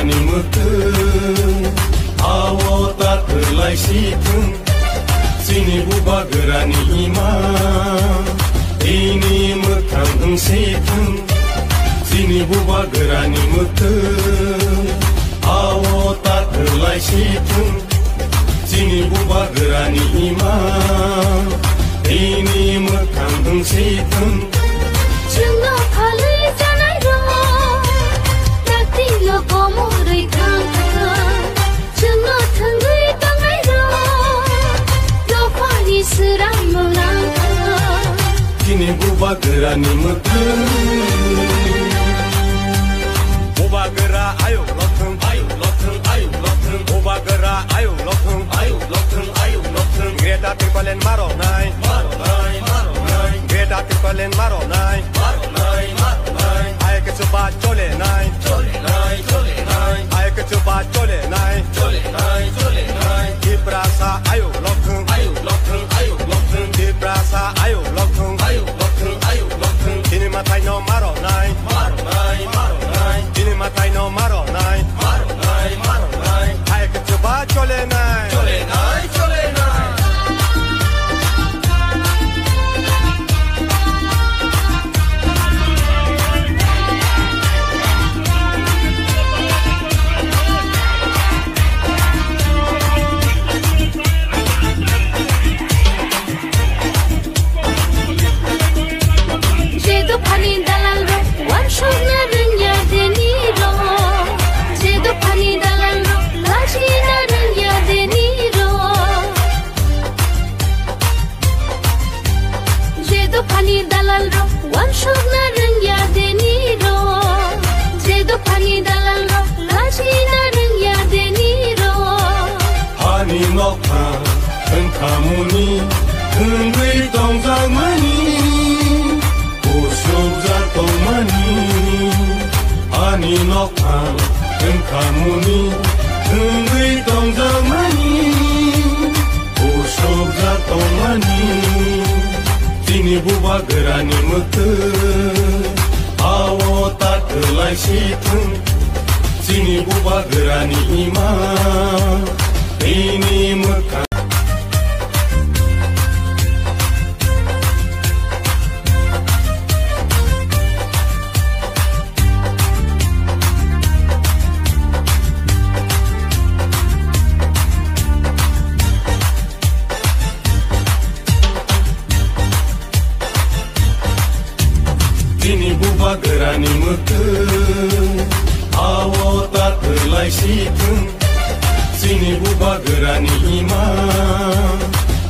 गोरानि मोथों आव ताथोलाय सिथों जोंनि बुबा गोरानि इमा इनि मोखां होंसेथों जोंनि बुबा गोरानि मोथों आव ताथोलाय सिथों जोंनि बुबा गोरानि इमा इनि मोखां होंसेथों जोंना फालै जानाय दं दाख्लैल' गमरै थांखो जोंना थोंगै दांनाय दं दफानि सोरां मोनांखो दिनै बुबा गोरानि मोथों बुबा गोरा आयौ लथों बुबा गोरा आयौ लथों ग्रेटा ट्रिपलेन मारनाय ग्रेटा ट्रिपलेन मारनाय आयके चुबा चले नाय आयके चुबा चले नाय दिप्रासा आयौ लथों दिप्रासा आयौ लथों दिनै माथाय न मारनाय दिनै माथाय न मारनाय आयके चुबा चले नाय Kamuni hungry tong zamani usub za tong mani ani nokang kamuni hungry tong zamani usub za tong mani dini buba gerani mothों awo tathulai sithों dini buba gerani ima ini mokhang Dini buba gerani mothों awo tathulai sithों Dini buba gerani ima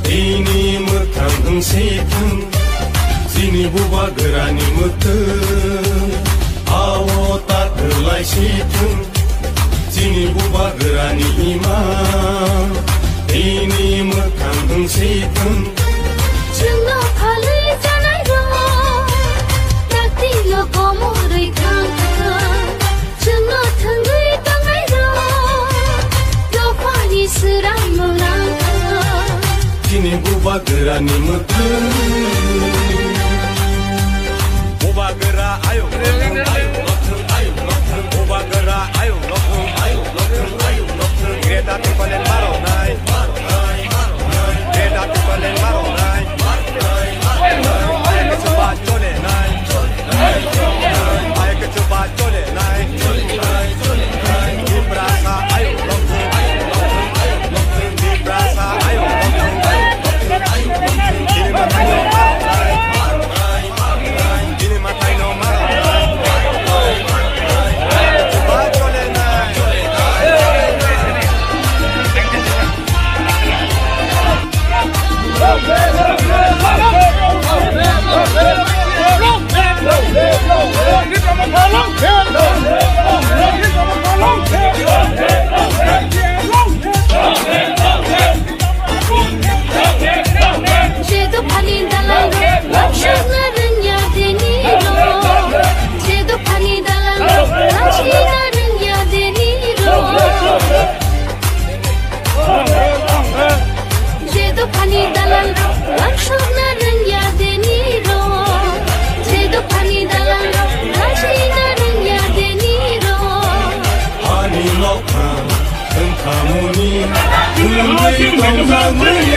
ini mokhang hoंसेथों Dini buba gerani mothों awo tathulai sithों Dini buba gerani ima ini mokhang hoंसेथों जोंना फालै जानाय दं दाख्लैल' गमरै थांखो जोंना थोंगै दांनाय दं दफानि सोरां मोनांखो दिनै बुबा गोरानि मोथों बुबा गोरा आयौ बुबा गोरा आयौ लथों ग्रेटा ट्रिपलेन मारनाय ग्रेटा ट्रिपलेन मारनाय आयके चुबा चले नाय आयके चुबा चले नाय दिप्रासा आयौ लथों दिप्रासा आयौ लथों दिनै माथाय न मारनाय दिनै माथाय न मारनाय आयके चुबा चले नाय थांगै दंजाङै